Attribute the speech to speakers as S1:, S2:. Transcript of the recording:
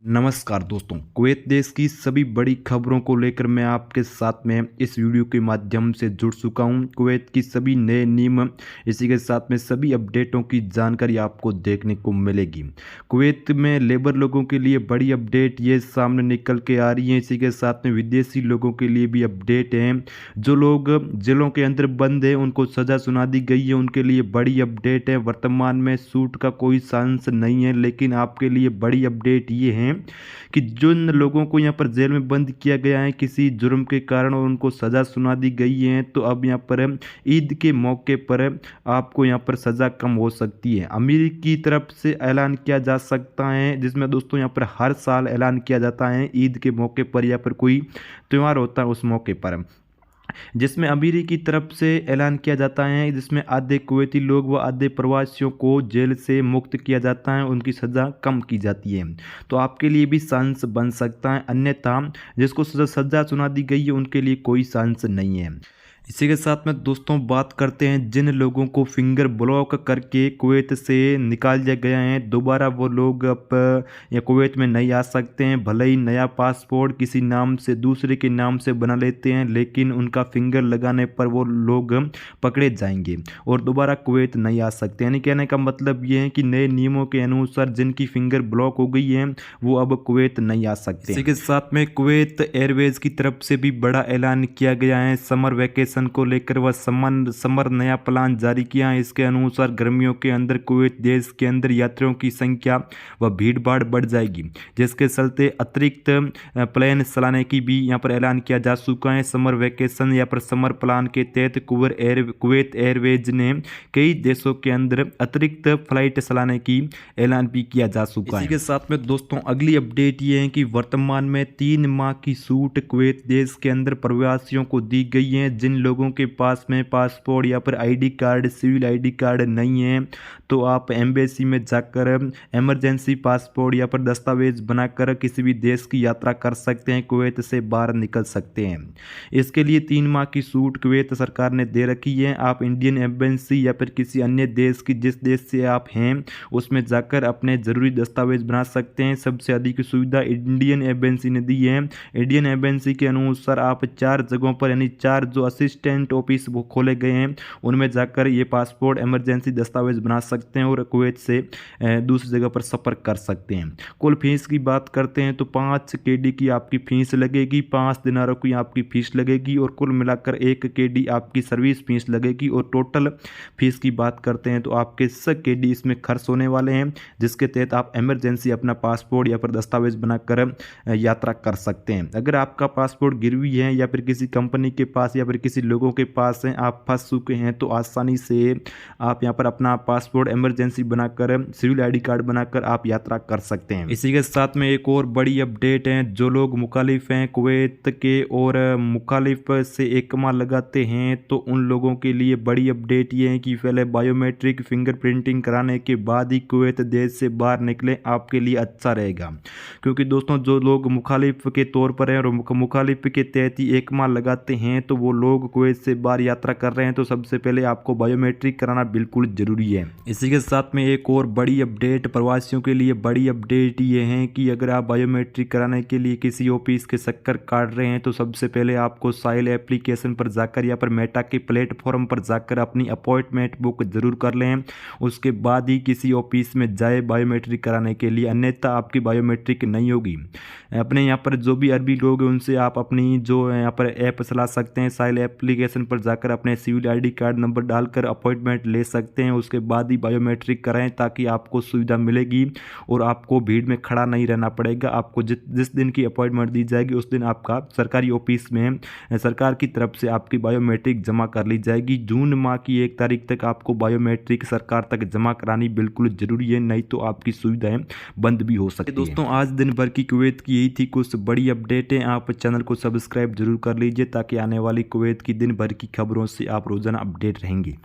S1: नमस्कार दोस्तों, कुवैत देश की सभी बड़ी खबरों को लेकर मैं आपके साथ में इस वीडियो के माध्यम से जुड़ चुका हूं। कुवैत की सभी नए नियम, इसी के साथ में सभी अपडेटों की जानकारी आपको देखने को मिलेगी। कुवैत में लेबर लोगों के लिए बड़ी अपडेट ये सामने निकल के आ रही है। इसी के साथ में विदेशी लोगों के लिए भी अपडेट है। जो लोग जेलों के अंदर बंद हैं उनको सज़ा सुना दी गई है, उनके लिए बड़ी अपडेट है। वर्तमान में सूट का कोई चांस नहीं है, लेकिन आपके लिए बड़ी अपडेट ये है कि जिन लोगों को यहाँ पर जेल में बंद किया गया है किसी जुर्म के कारण और उनको सज़ा सुना दी गई है, तो अब यहाँ पर ईद के मौके पर आपको यहाँ पर सज़ा कम हो सकती है। अमीर की तरफ से ऐलान किया जा सकता है, जिसमें दोस्तों यहाँ पर हर साल ऐलान किया जाता है ईद के मौके पर या पर कोई त्यौहार होता है उस मौके पर, जिसमें अमीरी की तरफ से ऐलान किया जाता है, जिसमें आधे कुवैती लोग व आधे प्रवासियों को जेल से मुक्त किया जाता है, उनकी सज़ा कम की जाती है। तो आपके लिए भी चांस बन सकता है, अन्यथा जिसको सज़ा सुना दी गई है उनके लिए कोई चांस नहीं है। इसी के साथ में दोस्तों बात करते हैं जिन लोगों को फिंगर ब्लॉक करके कुवैत से निकाल दिया गया है, दोबारा वो लोग अब या कुवैत में नहीं आ सकते हैं। भले ही नया पासपोर्ट किसी नाम से दूसरे के नाम से बना लेते हैं, लेकिन उनका फिंगर लगाने पर वो लोग पकड़े जाएंगे और दोबारा कुवैत नहीं आ सकते। यानी कहने का मतलब ये है कि नए नियमों के अनुसार जिनकी फिंगर ब्लॉक हो गई है वो अब कुवैत नहीं आ सकते। इसी के साथ में कुवैत एयरवेज की तरफ से भी बड़ा ऐलान किया गया है। समर वैकेशन को लेकर वह समर नया प्लान जारी किया है। इसके अनुसार गर्मियों के अंदर कुवैत देश के अंदर यात्रियों की संख्या व भीड़ भाड़ बढ़ जाएगी, जिसके चलते अतिरिक्त प्लेन चलाने की भी यहाँ पर ऐलान किया जा चुका है। समर वैकेशन या पर समर प्लान के तहत कुवैत एयरवेज ने कई देशों के अंदर अतिरिक्त फ्लाइट चलाने की ऐलान भी किया जा चुका है। इसी के साथ में दोस्तों अगली अपडेट ये है कि वर्तमान में 3 माह की छूट कुवैत देश के अंदर प्रवासियों को दी गई है। जिन लोगों के पास में पासपोर्ट या फिर ID card, civil ID card नहीं है, तो आप एम्बेसी में जाकर इमरजेंसी पासपोर्ट या फिर दस्तावेज बनाकर किसी भी देश की यात्रा कर सकते हैं, कुवैत से बाहर निकल सकते हैं। इसके लिए 3 माह की छूट कुवैत सरकार ने दे रखी है। आप इंडियन एम्बेसी या फिर किसी अन्य देश की जिस देश से आप हैं उसमें जाकर अपने ज़रूरी दस्तावेज बना सकते हैं। सबसे अधिक सुविधा इंडियन एम्बेसी ने दी है। इंडियन एम्बेसी के अनुसार आप 4 जगहों पर, यानी 4 जो असिस्टेंट ऑफिस वो खोले गए हैं, उनमें जाकर ये पासपोर्ट इमरजेंसी दस्तावेज बना सकते हैं और कुवैत से दूसरी जगह पर सफ़र कर सकते हैं। कुल फीस की बात करते हैं तो 5 केडी की आपकी फीस लगेगी, 5 दिनारों की आपकी फीस लगेगी और कुल मिलाकर 1 केडी आपकी सर्विस फीस लगेगी। और टोटल फीस की बात करते हैं तो आपके 6 केडी इसमें खर्च होने वाले हैं, जिसके तहत आप इमरजेंसी अपना पासपोर्ट या फिर दस्तावेज बनाकर यात्रा कर सकते हैं। अगर आपका पासपोर्ट गिरवी है या फिर किसी कंपनी के पास या फिर किसी लोगों के पास हैं, आप फंस चुके हैं, तो आसानी से आप यहाँ पर अपना पासपोर्ट इमरजेंसी बनाकर, सिविल आईडी कार्ड बनाकर आप यात्रा कर सकते हैं। इसी के साथ में एक और बड़ी अपडेट है, जो लोग मुखालिफ हैं कुवैत के और मुखालिफ से इकमा लगाते हैं, तो उन लोगों के लिए बड़ी अपडेट ये है कि पहले बायोमेट्रिक फिंगरप्रिंटिंग कराने के बाद ही कुवैत देश से बाहर निकले, आपके लिए अच्छा रहेगा। क्योंकि दोस्तों जो लोग मुखालिफ के तौर पर हैं और मुखालिफ के तहत ही इकमा लगाते हैं, तो वो लोग कुवैत से बाहर यात्रा कर रहे हैं, तो सबसे पहले आपको बायोमेट्रिक कराना बिल्कुल ज़रूरी है। इसी के साथ में एक और बड़ी अपडेट प्रवासियों के लिए बड़ी अपडेट ये है कि अगर आप बायोमेट्रिक कराने के लिए किसी ऑफिस के चक्कर काट रहे हैं, तो सबसे पहले आपको साइल एप्लीकेशन पर जाकर या पर मेटा के प्लेटफॉर्म पर जाकर अपनी अपॉइंटमेंट बुक जरूर कर लें। उसके बाद ही किसी ऑफिस में जाए बायोमेट्रिक कराने के लिए, अन्यथा आपकी बायोमेट्रिक नहीं होगी। अपने यहाँ पर जो भी अरबी लोग हैं उनसे आप अपनी जो यहाँ पर ऐप चला सकते हैं, साइल एप्लीकेशन पर जाकर अपने सिविल आईडी कार्ड नंबर डालकर अपॉइंटमेंट ले सकते हैं। उसके बाद ही बायोमेट्रिक कराएं, ताकि आपको सुविधा मिलेगी और आपको भीड़ में खड़ा नहीं रहना पड़ेगा। आपको जिस दिन की अपॉइंटमेंट दी जाएगी उस दिन आपका सरकारी ऑफिस में सरकार की तरफ से आपकी बायोमेट्रिक जमा कर ली जाएगी। जून माह की 1 तारीख तक आपको बायोमेट्रिक सरकार तक जमा करानी बिल्कुल ज़रूरी है, नहीं तो आपकी सुविधाएं बंद भी हो सकती है। दोस्तों आज दिन भर की कुवैत की यही थी कुछ बड़ी अपडेटें। आप चैनल को सब्सक्राइब जरूर कर लीजिए, ताकि आने वाली कुवैत की दिन भर की खबरों से आप रोजाना अपडेट रहेंगे।